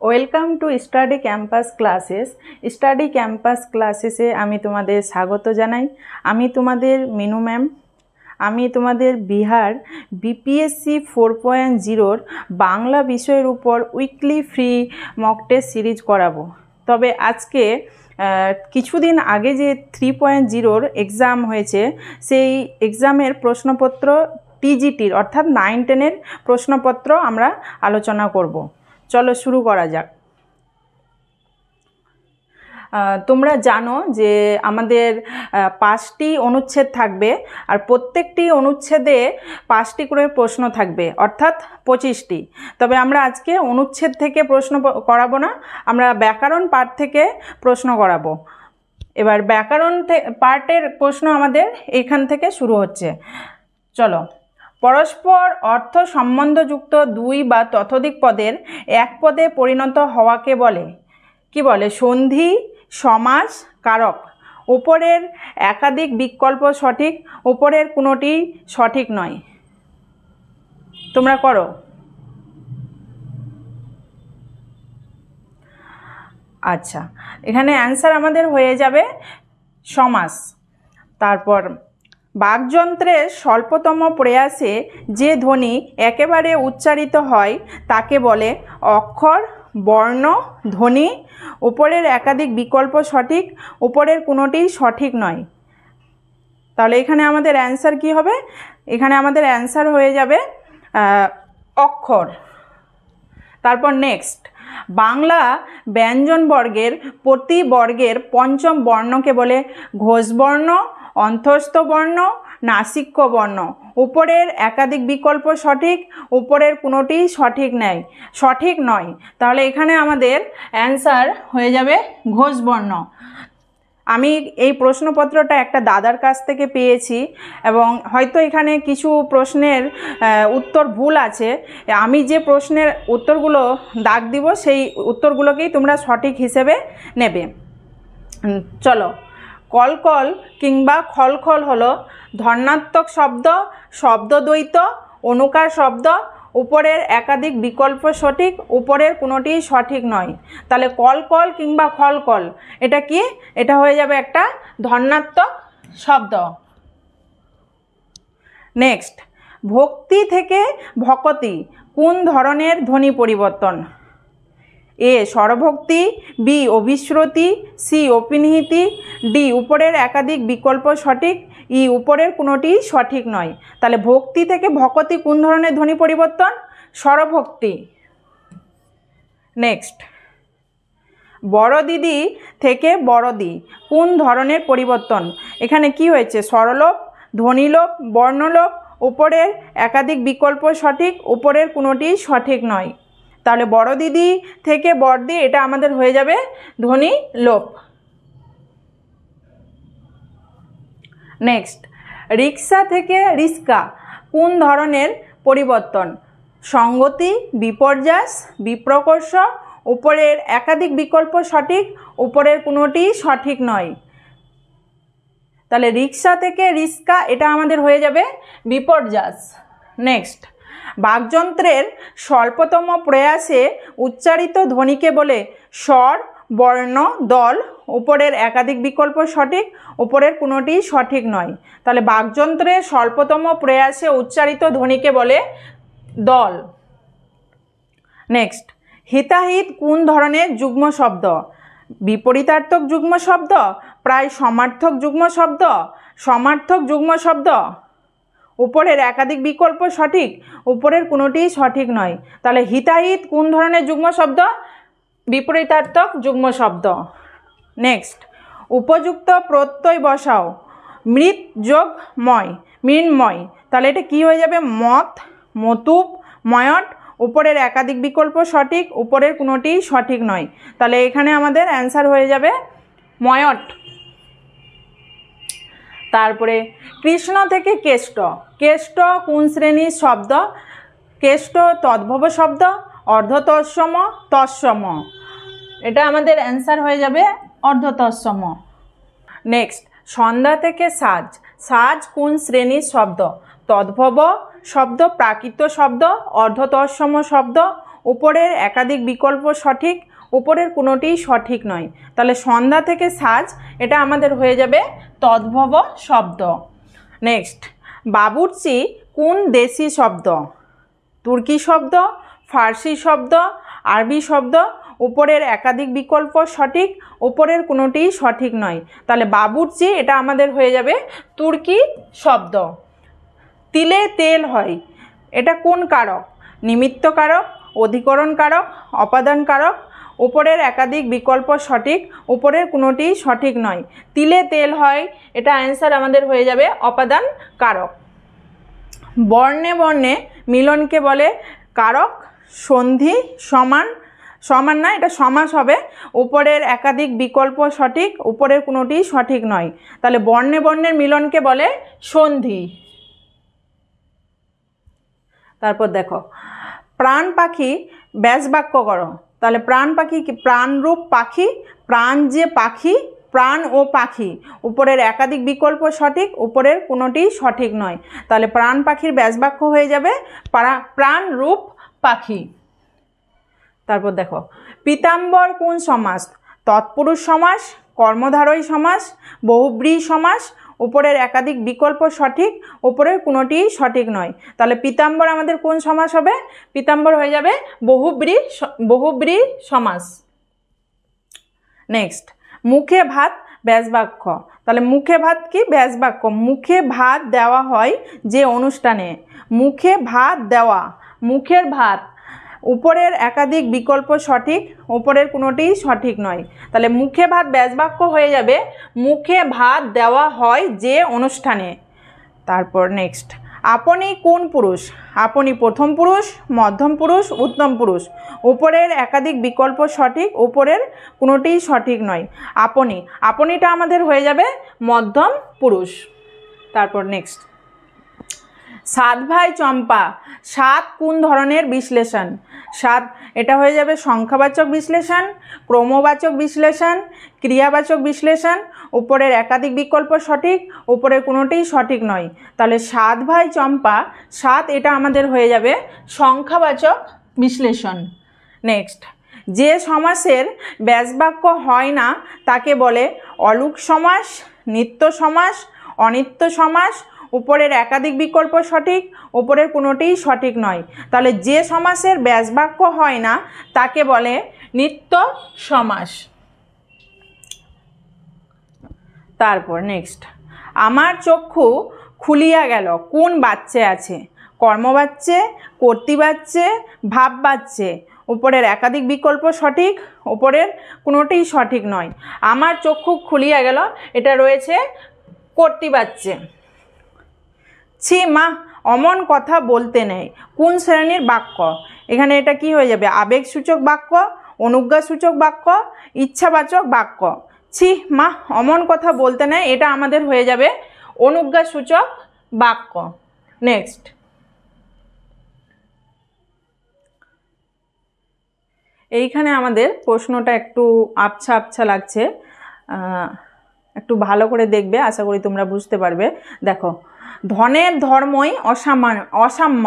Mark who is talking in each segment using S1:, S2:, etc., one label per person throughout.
S1: Welcome to study campus classes. Study campus ক্লাসেসে আমি তোমাদের স্বাগত জানাই। আমি তোমাদের মিনু ম্যাম। আমি তোমাদের বিহার বিপিএসসি 4.0 বাংলা বিষয়ের উপর weekly free mock test series করাবো। তবে আজকে কিছুদিন আগে যে 3.0 এক্সাম হয়েছে, সেই এক্সামের প্রশ্নপত্র টিজিটির অর্থাৎ 9-10-এর প্রশ্নপত্র আমরা আলোচনা করব। চলো শুরু করা যাক। তোমরা জানো যে আমাদের 5টি অনুচ্ছেদ থাকবে, আর প্রত্যেকটি অনুচ্ছেদে 5টি করে প্রশ্ন থাকবে, অর্থাৎ 25টি। তবে আমরা আজকে অনুচ্ছেদ থেকে প্রশ্ন করাবো না, আমরা ব্যাকরণ পার্ট থেকে প্রশ্ন করাবো। এবার ব্যাকরণ পার্টের প্রশ্ন আমাদের এখান থেকে শুরু হচ্ছে। চলো। পরস্পর অর্থ সম্বন্ধযুক্ত দুই বা ততোধিক পদের এক পদে পরিণত হওয়াকে বলে কি বলে? সন্ধি, সমাস, কারক। উপরের একাধিক বিকল্প সঠিক, উপরের কোনোটি সঠিক নয়। তোমরা করো। আচ্ছা, এখানে অ্যান্সার আমাদের হয়ে যাবে সমাস। তারপর বাকযন্ত্রের স্বল্পতম প্রয়াসে যে ধ্বনি একেবারে উচ্চারিত হয় তাকে বলে অক্ষর, বর্ণ, ধ্বনি। উপরের একাধিক বিকল্প সঠিক, উপরের কোনোটি সঠিক নয়। তাহলে এখানে আমাদের অ্যান্সার কি হবে? এখানে আমাদের অ্যান্সার হয়ে যাবে অক্ষর। তারপর নেক্সট, বাংলা ব্যঞ্জনবর্গের প্রতি বর্গের পঞ্চম বর্ণকে বলে ঘোষবর্ণ, অন্তস্থ বর্ণ, নাসিক্য বর্ণ। উপরের একাধিক বিকল্প সঠিক, উপরের কোনোটি সঠিক নয়। তাহলে এখানে আমাদের অ্যান্সার হয়ে যাবে ঘোষবর্ণ। আমি এই প্রশ্নপত্রটা একটা দাদার কাছ থেকে পেয়েছি, এবং হয়তো এখানে কিছু প্রশ্নের উত্তর ভুল আছে। আমি যে প্রশ্নের উত্তরগুলো দাগ দিব, সেই উত্তরগুলোকেই তোমরা সঠিক হিসেবে নেবে। চলো। কলকল কিংবা খলখল হলো ধর্নাত্মক শব্দ, শব্দদ্বৈত, অনুকার শব্দ। উপরের একাধিক বিকল্প সঠিক, উপরের কোনোটি সঠিক নয়। তাহলে কলকল কিংবা খলকল এটা কি? এটা হয়ে যাবে একটা ধর্নাত্মক শব্দ। নেক্সট, ভক্তি থেকে ভকতি কোন ধরনের ধ্বনি পরিবর্তন? এ স্বরভক্তি, বি অভিশ্রুতি, সি অপিনিহিতি, ডি উপরের একাধিক বিকল্প সঠিক, ই উপরের কোনোটি সঠিক নয়। তাহলে ভক্তি থেকে ভকতি কোন ধরনের ধ্বনি পরিবর্তন? স্বরভক্তি। নেক্সট, বড় দিদি থেকে বড়দি কোন ধরনের পরিবর্তন? এখানে কি হয়েছে? স্বরলোপ, ধ্বনিলোপ, বর্ণলোপ। উপরের একাধিক বিকল্প সঠিক, উপরের কোনোটি সঠিক নয়। তাহলে বড় দিদি থেকে বড়দি এটা আমাদের হয়ে যাবে ধ্বনি লোপ। নেক্সট, রিক্সা থেকে রিস্কা কোন ধরনের পরিবর্তন? সঙ্গতি, বিপর্যাস, বিপ্রকর্ষ। উপরের একাধিক বিকল্প সঠিক, উপরের কোনোটি সঠিক নয়। তাহলে রিক্সা থেকে রিস্কা এটা আমাদের হয়ে যাবে বিপর্যাস। নেক্সট, বাকযন্ত্রের স্বল্পতম প্রয়াসে উচ্চারিত ধ্বনিকে বলে স্বর, বর্ণ, দল। উপরের একাধিক বিকল্প সঠিক, উপরের কোনোটি সঠিক নয়। তাহলে বাকযন্ত্রের স্বল্পতম প্রয়াসে উচ্চারিত ধ্বনিকে বলে দল। নেক্সট, হিতাহিত কোন ধরনের যুগ্ম শব্দ? বিপরীতার্থক যুগ্ম শব্দ, প্রায় সমার্থক যুগ্ম শব্দ, সমার্থক যুগ্ম শব্দ। উপরের একাধিক বিকল্প সঠিক, উপরের কোনোটি সঠিক নয়। তাহলে হিতাহিত কোন ধরনের যুগ্ম শব্দ? বিপরীতার্থক যুগ্ম শব্দ। নেক্সট, উপযুক্ত প্রত্যয় বসাও মৃৎ যোগ ময়, মৃন্ময়। তাহলে এটা কি হয়ে যাবে? মত, মতুপ, ময়ট। উপরের একাধিক বিকল্প সঠিক, উপরের কোনোটি সঠিক নয়। তাহলে এখানে আমাদের অ্যান্সার হয়ে যাবে ময়ট। তারপরে কৃষ্ণ থেকে কেষ্ট, কেষ্ট কোন শ্রেণীর শব্দ? কেষ্ট তদ্ভব শব্দ, অর্ধতৎসম, তৎসম। এটা আমাদের অ্যান্সার হয়ে যাবে অর্ধতৎসম। নেক্সট, সন্ধ্যা থেকে সাজ, সাজ কোন শ্রেণীর শব্দ? তদ্ভব শব্দ, প্রাকৃত শব্দ, অর্ধতৎসম শব্দ। উপরের একাধিক বিকল্প সঠিক, উপরের কোনোটিই সঠিক নয়। তাহলে সন্ধ্যা থেকে সাজ এটা আমাদের হয়ে যাবে তদ্ভব শব্দ। নেক্সট, বাবুর্চি কোন দেশি শব্দ? তুর্কি শব্দ, ফার্সি শব্দ, আরবি শব্দ, উপরের একাধিক বিকল্প সঠিক, উপরের কোনোটিই সঠিক নয়। তাহলে বাবুর্চি এটা আমাদের হয়ে যাবে তুর্কি শব্দ। তিলে তেল হয় এটা কোন কারক? নিমিত্ত কারক, অধিকরণ কারক, অপাদান কারক, উপরের একাধিক বিকল্প সঠিক, উপরের কোনোটিই সঠিক নয়। তিলে তেল হয় এটা অ্যান্সার আমাদের হয়ে যাবে অপাদান কারক। বর্ণে বর্ণে মিলনকে বলে কারক, সন্ধি, সমান, সমান না এটা সমাস হবে, উপরের একাধিক বিকল্প সঠিক, উপরের কোনোটিই সঠিক নয়। তাহলে বর্ণে বর্ণের মিলনকে বলে সন্ধি। তারপর দেখো, প্রাণ পাখি ব্যাস বাক্য করো। তাহলে প্রাণ পাখি কি? প্রাণরূপ পাখি, প্রাণ যে পাখি, প্রাণ ও পাখি, উপরের একাধিক বিকল্প সঠিক, উপরের কোনোটিই সঠিক নয়। তাহলে প্রাণ পাখির ব্যাস বাক্য হয়ে যাবে প্রাণরূপ পাখি। তারপর দেখো, পীতাম্বর কোন সমাস? তৎপুরুষ সমাস, কর্মধারয় সমাস, বহুব্রীহি সমাস, উপরের একাধিক বিকল্প সঠিক, উপরের কোনোটিই সঠিক নয়। তাহলে পীতাম্বর আমাদের কোন সমাস হবে? পীতাম্বর হয়ে যাবে বহুব্রীহি সমাস। নেক্সট, মুখে ভাত ব্যাস বাক্য। তাহলে মুখে ভাত কি? ব্যাস বাক্য। মুখে ভাত দেওয়া হয় যে অনুষ্ঠানে। মুখে ভাত দেওয়া, মুখের ভাত, উপরের একাধিক বিকল্প সঠিক, উপরের কোনোটিই সঠিক নয়। তাহলে মুখে ভাত ব্যাস বাক্য হয়ে যাবে মুখে ভাত দেওয়া হয় যে অনুষ্ঠানে। তারপর নেক্সট, আপনি কোন পুরুষ? আপনি প্রথম পুরুষ, মধ্যম পুরুষ, উত্তম পুরুষ, উপরের একাধিক বিকল্প সঠিক, উপরের কোনোটিই সঠিক নয়। আপনি, আপনিটা আমাদের হয়ে যাবে মধ্যম পুরুষ। তারপর নেক্সট, সাত ভাই চম্পা, সাত কোন ধরনের বিশ্লেষণ? সাত এটা হয়ে যাবে সংখ্যাবাচক বিশ্লেষণ, ক্রমবাচক বিশ্লেষণ, ক্রিয়াবাচক বিশ্লেষণ, উপরের একাধিক বিকল্প সঠিক, উপরের কোনোটিই সঠিক নয়। তাহলে সাত ভাই চম্পা, সাত এটা আমাদের হয়ে যাবে সংখ্যাবাচক বিশ্লেষণ। নেক্সট, যে সমাসের ব্যাস বাক্য হয় না তাকে বলে অলুক সমাস, নিত্য সমাস, অনিত্য সমাস, উপরের একাধিক বিকল্প সঠিক, উপরের কোনোটিই সঠিক নয়। তাহলে যে সমাসের ব্যাস বাক্য হয় না তাকে বলে নিত্য সমাস। তারপর নেক্সট, আমার চক্ষু খুলিয়া গেল কোন বাচ্চে আছে? কর্মবাচ্যে, কর্তৃবাচ্যে, ভাববাচ্যে, উপরের একাধিক বিকল্প সঠিক, উপরের কোনোটিই সঠিক নয়। আমার চক্ষু খুলিয়া গেল এটা রয়েছে কর্তৃবাচ্যে। ছি মা, অমন কথা বলতে নেই কোন শ্রেণীর বাক্য? এখানে এটা কি হয়ে যাবে? আবেগসূচক বাক্য, অনুজ্ঞাসূচক বাক্য, ইচ্ছাবাচক বাক্য। ছি মা, অমন কথা বলতে নেই এটা আমাদের হয়ে যাবে অনুজ্ঞাসূচক বাক্য। নেক্সট, এইখানে আমাদের প্রশ্নটা একটু আবছা আবছা লাগছে, একটু ভালো করে দেখবে, আশা করি তোমরা বুঝতে পারবে। দেখো, ধনের ধর্মই অসাম্য,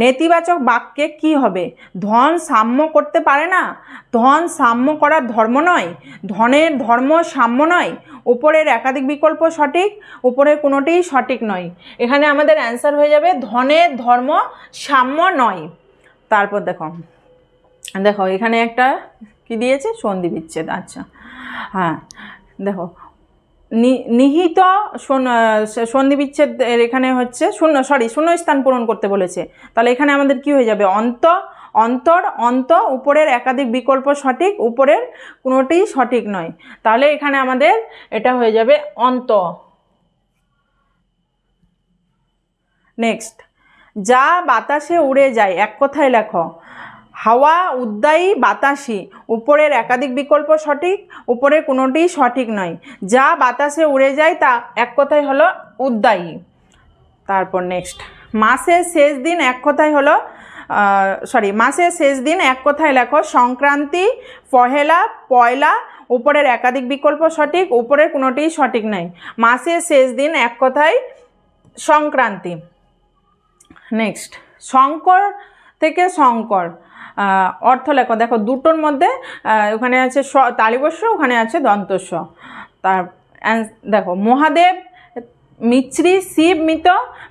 S1: নেতিবাচক বাক্যে কি হবে? ধন সাম্য করতে পারে না, ধন সাম্য করার ধর্ম নয়, ধনের ধর্ম সাম্য নয়, উপরের একাধিক বিকল্প সঠিক, উপরের কোনোটিই সঠিক নয়। এখানে আমাদের অ্যান্সার হয়ে যাবে ধনের ধর্ম সাম্য নয়। তারপর দেখো, দেখো এখানে একটা কি দিয়েছে? সন্ধি বিচ্ছেদ। আচ্ছা, হ্যাঁ দেখো, নিহিত সন্ধি বিচ্ছেদ এখানে হচ্ছে শূন্যস্থান পূরণ করতে বলেছে। তাহলে এখানে আমাদের কি হয়ে যাবে? অন্ত, উপরের একাধিক বিকল্প সঠিক, উপরের কোনোটিই সঠিক নয়। তাহলে এখানে আমাদের এটা হয়ে যাবে অন্ত। নেক্সট, যা বাতাসে উড়ে যায় এক কথায় লেখো। হাওয়া উদ্দায়ী, বাতাসি, উপরের একাধিক বিকল্প সঠিক, উপরের কোনোটিই সঠিক নয়। যা বাতাসে উড়ে যায় তা এক কথায় হলো উদ্দায়ী। তারপর নেক্সট, মাসের শেষ দিন এক কথায় হলো মাসের শেষ দিন এক কথায় লেখো। সংক্রান্তি, পহেলা, পয়লা, উপরের একাধিক বিকল্প সঠিক, উপরের কোনোটিই সঠিক নয়। মাসের শেষ দিন এক কথায় সংক্রান্তি। নেক্সট, শঙ্কর থেকে শঙ্কর, অর্থ লেখো। দেখো দুটোর মধ্যে ওখানে আছে তালিবস্য, ওখানে আছে দন্তস্ব। তার দেখো মহাদেব, মিছরি, শিব,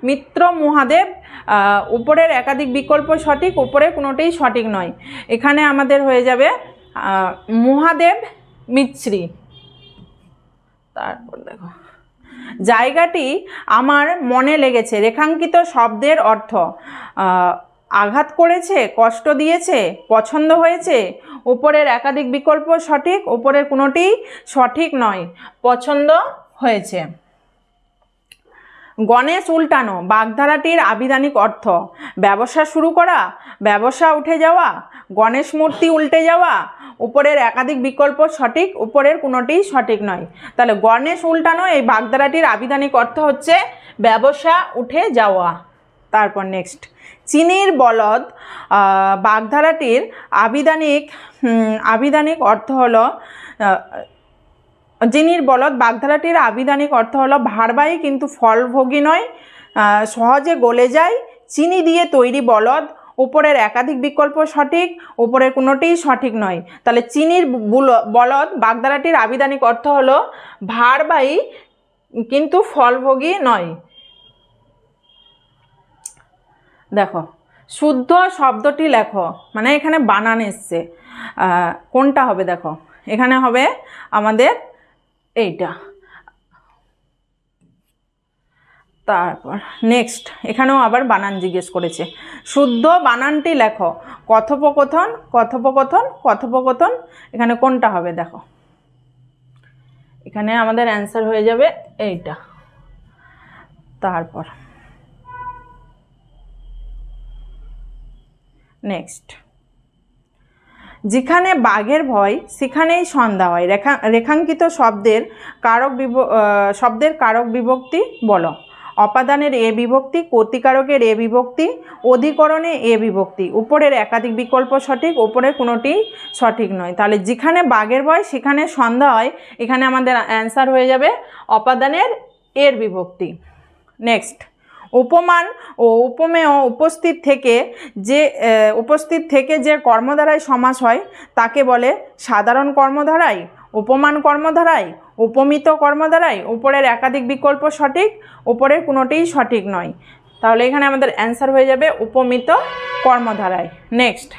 S1: মিত্র, মহাদেব, উপরের একাধিক বিকল্প সঠিক, উপরে কোনোটাই সঠিক নয়। এখানে আমাদের হয়ে যাবে মহাদেব, মিছরি। তারপর দেখো জায়গাটি আমার মনে লেগেছে, রেখাঙ্কিত শব্দের অর্থ আঘাত করেছে, কষ্ট দিয়েছে, পছন্দ হয়েছে। উপরের একাধিক বিকল্প সঠিক, উপরের কোনোটি সঠিক নয়, পছন্দ হয়েছে। গণেশ উল্টানো বাগধারাটির আবিধানিক অর্থ ব্যবসা শুরু করা, ব্যবসা উঠে যাওয়া, গণেশ মূর্তি উল্টে যাওয়া। উপরের একাধিক বিকল্প সঠিক, উপরের কোনোটি সঠিক নয়। তাহলে গণেশ উল্টানো এই বাগধারাটির আবিধানিক অর্থ হচ্ছে ব্যবসা উঠে যাওয়া। তারপর নেক্সট চিনির বলদ বাগধারাটির আবিধানিক অর্থ হলো চিনির বলদ বাগধারাটির আবিধানিক অর্থ হলো ভারবাহী কিন্তু ফলভোগী নয়, সহজে গলে যায়, চিনি দিয়ে তৈরি বলদ। উপরের একাধিক বিকল্প সঠিক, উপরের কোনোটিই সঠিক নয়। তাহলে চিনির বলদ বাগধারাটির আবিধানিক অর্থ হলো ভারবাহী কিন্তু ফলভোগী নয়। দেখো শুদ্ধ শব্দটি লেখো, মানে এখানে বানান এসছে, কোনটা হবে দেখো এখানে হবে আমাদের এইটা। তারপর নেক্সট এখানেও আবার বানান জিজ্ঞেস করেছে, শুদ্ধ বানানটি লেখো। কথোপকথন, কথোপকথন, কথোপকথন, এখানে কোনটা হবে দেখো, এখানে আমাদের অ্যান্সার হয়ে যাবে এইটা। তারপর নেক্সট যেখানে বাঘের ভয় সেখানেই সন্ধ্যা হয়, রেখাঙ্কিত শব্দের কারক বিভক্তি বলো। অপাদানের এ বিভক্তি, কর্তৃকারকের এ বিভক্তি, অধিকরণে এ বিভক্তি। উপরের একাধিক বিকল্প সঠিক, উপরের কোনোটি সঠিক নয়। তাহলে যেখানে বাঘের ভয় সেখানে সন্ধ্যা হয়, এখানে আমাদের অ্যান্সার হয়ে যাবে অপাদানের এর বিভক্তি। নেক্সট উপমান ও উপমেয় উপস্থিত থেকে যে কর্মধারায় সমাস হয় তাকে বলে সাধারণ কর্মধারায়, উপমান কর্মধারায়, উপমিত কর্মধারায়। উপরের একাধিক বিকল্প সঠিক, উপরের কোনোটিই সঠিক নয়। তাহলে এখানে আমাদের অ্যান্সার হয়ে যাবে উপমিত কর্মধারায়। নেক্সট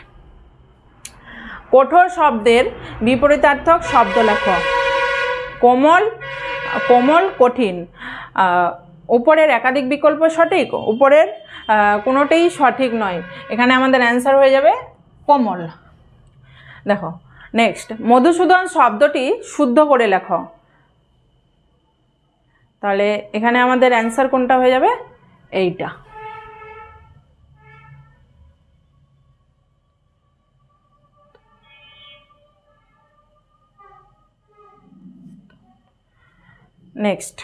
S1: কঠোর শব্দের বিপরীতার্থক শব্দ লেখো। কোমল, কোমল, কঠিন। উপরের একাধিক বিকল্প সঠিক, উপরের কোনোটাই সঠিক নয়। এখানে আমাদের অ্যান্সার হয়ে যাবে কোমল। দেখো নেক্সট মধুসূদন শব্দটি শুদ্ধ করে লেখো। তাহলে এখানে আমাদের অ্যান্সার কোনটা হয়ে যাবে এইটা। নেক্সট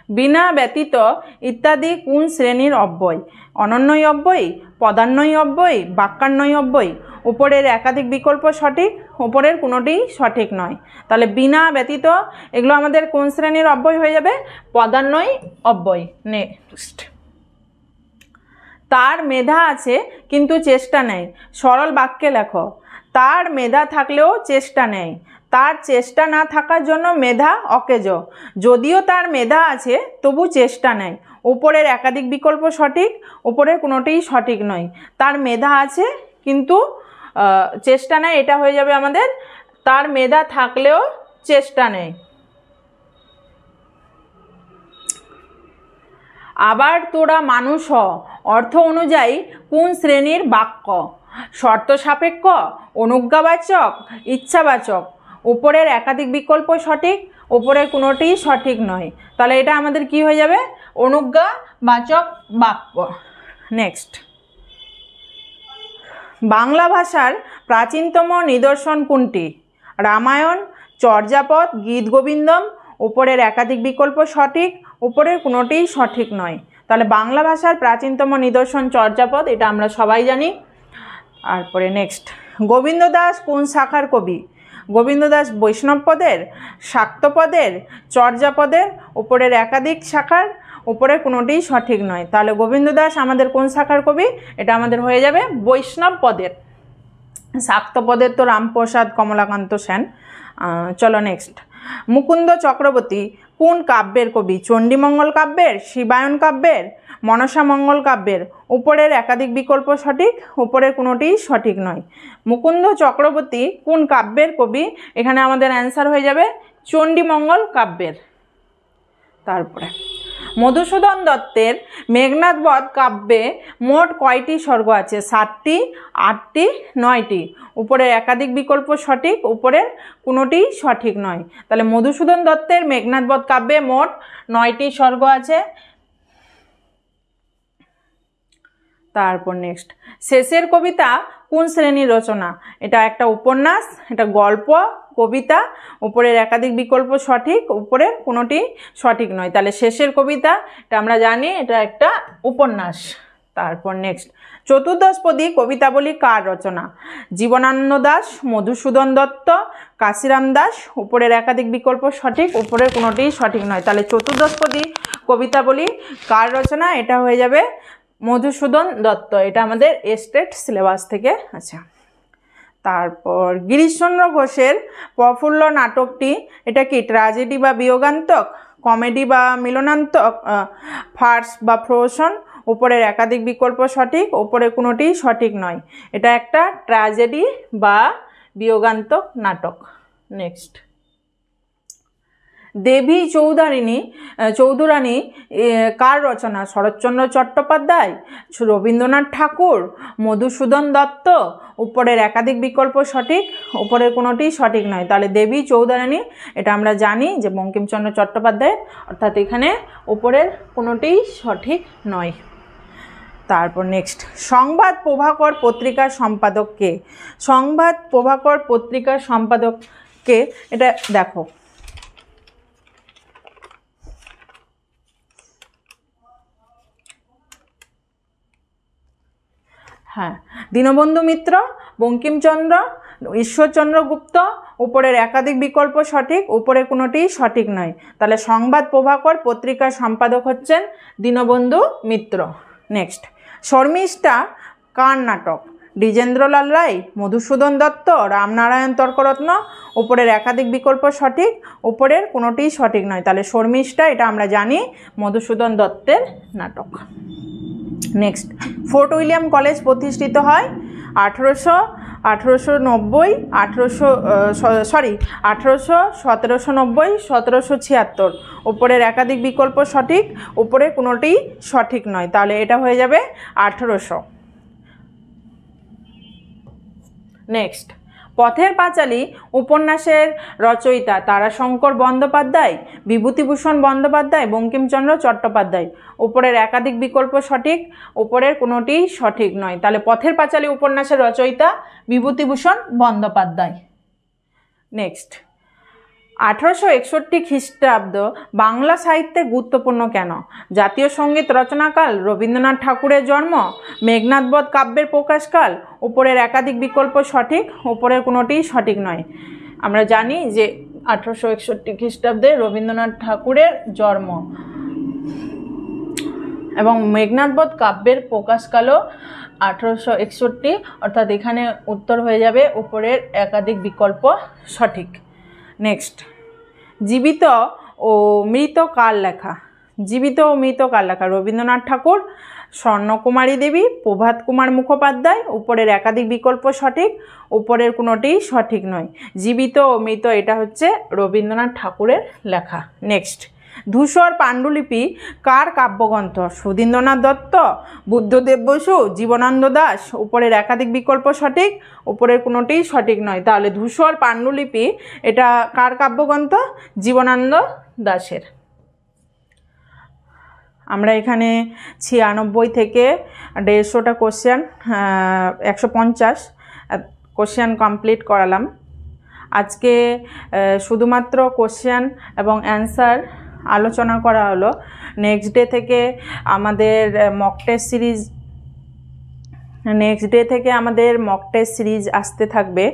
S1: বিনা ব্যতীত ইত্যাদি কোন শ্রেণীর অব্যয়? অনন্যই অব্যয়, পদান্বয়ী অব্যয়, বাক্যান্বয়ী অব্যয়। উপরের একাধিক বিকল্প সঠিক, উপরের কোনোটিই সঠিক নয়। তাহলে বিনা ব্যতীত এগুলো আমাদের কোন শ্রেণীর অব্যয় হয়ে যাবে? পদান্বয়ী অব্যয়। নেক্সট তার মেধা আছে কিন্তু চেষ্টা নেই। সরল বাক্যে লেখো। তার মেধা থাকলেও চেষ্টা নেই, তার চেষ্টা না থাকার জন্য মেধা অকেজ। যদিও তার মেধা আছে তবু চেষ্টা নেই। উপরের একাধিক বিকল্প সঠিক, উপরের কোনোটিই সঠিক নয়। তার মেধা আছে কিন্তু চেষ্টা নেই, এটা হয়ে যাবে আমাদের তার মেধা থাকলেও চেষ্টা নেই। আবার তোরা মানুষ হ অর্থ অনুযায়ী কোন শ্রেণীর বাক্য? শর্ত সাপেক্ষ, অনুজ্ঞাবাচক, ইচ্ছাবাচক। উপরের একাধিক বিকল্প সঠিক, উপরের কোনোটিই সঠিক নয়। তাহলে এটা আমাদের কি হয়ে যাবে? অনুজ্ঞাবাচক বাক্য। নেক্সট বাংলা ভাষার প্রাচীনতম নিদর্শন কোনটি? রামায়ণ, চর্যাপদ, গীতগোবিন্দম। উপরের একাধিক বিকল্প সঠিক, উপরের কোনোটিই সঠিক নয়। তাহলে বাংলা ভাষার প্রাচীনতম নিদর্শন চর্যাপদ, এটা আমরা সবাই জানি। তারপরে নেক্সট গোবিন্দ দাস কোন শাখার কবি? গোবিন্দ দাস বৈষ্ণবপদের, শাক্তপদের, চর্যাপদের। উপরের একাধিক শাখার, উপরের কোনোটিই সঠিক নয়। তাহলে গোবিন্দ দাস আমাদের কোন শাখার কবি? এটা আমাদের হয়ে যাবে বৈষ্ণব পদের। শাক্তপদের তো রামপ্রসাদ কমলাকান্ত সেন। চলো নেক্সট, মুকুন্দ চক্রবর্তী কোন কাব্যের কবি? চণ্ডীমঙ্গল কাব্যের, শিবায়ন কাব্যের, মনসা মঙ্গল কাব্যের? উপরের একাধিক বিকল্প সঠিক, উপরের কোনোটি সঠিক নয়। মুকুন্দ চক্রবর্তী কোন কাব্যের কবি? এখানে আমাদের অ্যান্সার হয়ে যাবে চণ্ডীমঙ্গল কাব্যের। তারপরে মধুসূদন দত্তের মেঘনাদ বধ কাব্যে মোট কয়টি স্বর্গ আছে? 7টি, 8টি, 9টি? উপরের একাধিক বিকল্প সঠিক, উপরের কোনোটি সঠিক নয়। তাহলে মধুসূদন দত্তের মেঘনাদ বধ কাব্যে মোট 9টি স্বর্গ আছে। তারপর নেক্সট, শেষের কবিতা কোন শ্রেণীর রচনা? এটা একটা উপন্যাস, এটা গল্প, কবিতা? উপরের একাধিক বিকল্প সঠিক, উপরের কোনোটি সঠিক নয়। তাহলে শেষের কবিতা, এটা আমরা জানি এটা একটা উপন্যাস। তারপর নেক্সট, চতুর্দশপদী কবিতাবলী কার রচনা? জীবনানন্দ দাশ, মধুসূদন দত্ত, কাশিরাম দাস? উপরের একাধিক বিকল্প সঠিক, উপরের কোনোটি সঠিক নয়। তাহলে চতুর্দশপদী কবিতাবলী কার রচনা? এটা হয়ে যাবে মধুসূদন দত্ত। এটা আমাদের স্টেট সিলেবাস থেকে আছে। তারপর গিরিশচন্দ্র ঘোষের প্রফুল্ল নাটকটি এটা কি ট্র্যাজেডি বা বিয়োগান্তক, কমেডি বা মিলনান্তক, ফার্স বা ফ্রোশন? উপরের একাধিক বিকল্প সঠিক, উপরের কোনোটি সঠিক নয়। এটা একটা ট্র্যাজেডি বা বিয়োগান্তক নাটক। নেক্সট, দেবী চৌধুরানী কার রচনা? শরৎচন্দ্র চট্টোপাধ্যায়, রবীন্দ্রনাথ ঠাকুর, মধুসূদন দত্ত? উপরের একাধিক বিকল্প সঠিক, উপরের কোনোটি সঠিক নয়। তাহলে দেবী চৌধুরানী এটা আমরা জানি যে বঙ্কিমচন্দ্র চট্টোপাধ্যায়, অর্থাৎ এখানে উপরের কোনোটি সঠিক নয়। তারপর নেক্সট, সংবাদ প্রভাকর পত্রিকার সম্পাদক কে? সংবাদ প্রভাকর পত্রিকার সম্পাদক কে? এটা দেখো, হ্যাঁ, দীনবন্ধু মিত্র, বঙ্কিমচন্দ্র, ঈশ্বরচন্দ্র গুপ্ত? উপরের একাধিক বিকল্প সঠিক, উপরে কোনোটি সঠিক নয়। তাহলে সংবাদ প্রভাকর পত্রিকার সম্পাদক হচ্ছেন দীনবন্ধু মিত্র। নেক্সট, শর্মিষ্ঠা কার নাটক? দ্বিজেন্দ্রলাল রায়, মধুসূদন দত্ত, রামনারায়ণ তর্করত্ন? উপরের একাধিক বিকল্প সঠিক, উপরের কোনোটি সঠিক নয়। তাহলে শর্মিষ্ঠা এটা আমরা জানি মধুসূদন দত্তের নাটক। নেক্সট, ফোর্ট উইলিয়াম কলেজ প্রতিষ্ঠিত হয় 1790, 1776। উপরের একাধিক বিকল্প সঠিক, উপরে কোনোটি সঠিক নয়। তাহলে এটা হয়ে যাবে 1800। নেক্সট, পথের পাঁচালী উপন্যাসের রচয়িতা তারাশঙ্কর বন্দ্যোপাধ্যায়, বিভূতিভূষণ বন্দ্যোপাধ্যায়, বঙ্কিমচন্দ্র চট্টোপাধ্যায়? উপরের একাধিক বিকল্প সঠিক, উপরের কোনোটি সঠিক নয়। তাহলে পথের পাঁচালী উপন্যাসের রচয়িতা বিভূতিভূষণ বন্দ্যোপাধ্যায়। নেক্সট, 1861 খ্রিস্টাব্দ বাংলা সাহিত্যে গুরুত্বপূর্ণ কেন? জাতীয় সঙ্গীত রচনাকাল, রবীন্দ্রনাথ ঠাকুরের জন্ম, মেঘনাদ বধ কাব্যের প্রকাশকাল? উপরের একাধিক বিকল্প সঠিক, উপরের কোনোটি সঠিক নয়। আমরা জানি যে 1861 খ্রিস্টাব্দে রবীন্দ্রনাথ ঠাকুরের জন্ম এবং মেঘনাদ বধ কাব্যের প্রকাশকালও 1861, অর্থাৎ এখানে উত্তর হয়ে যাবে উপরের একাধিক বিকল্প সঠিক। নেক্সট, জীবিত ও মৃত কার লেখা? জীবিত ও মৃত কার লেখা? রবীন্দ্রনাথ ঠাকুর, স্বর্ণকুমারী দেবী, প্রভাত কুমার মুখোপাধ্যায়? উপরের একাধিক বিকল্প সঠিক, উপরের কোনোটি সঠিক নয়। জীবিত ও মৃত এটা হচ্ছে রবীন্দ্রনাথ ঠাকুরের লেখা। নেক্সট, ধূসর পাণ্ডুলিপি কার কাব্যগ্রন্থ? সুধীন্দ্রনাথ দত্ত, বুদ্ধদেব বসু, জীবনানন্দ দাশ? উপরের একাধিক বিকল্প সঠিক, উপরের কোনোটি সঠিক নয়। তাহলে ধূসর পাণ্ডুলিপি এটা কার কাব্যগ্রন্থ? জীবনানন্দ দাশের। আমরা এখানে 96 থেকে 150টা কোশ্চেন, 150 কোশ্চেন কমপ্লিট করালাম। আজকে শুধুমাত্র কোশ্চেন এবং অ্যান্সার আলোচনা করা হলো। নেক্সট ডে থেকে আমাদের মক টেস্ট সিরিজ আসতে থাকবে।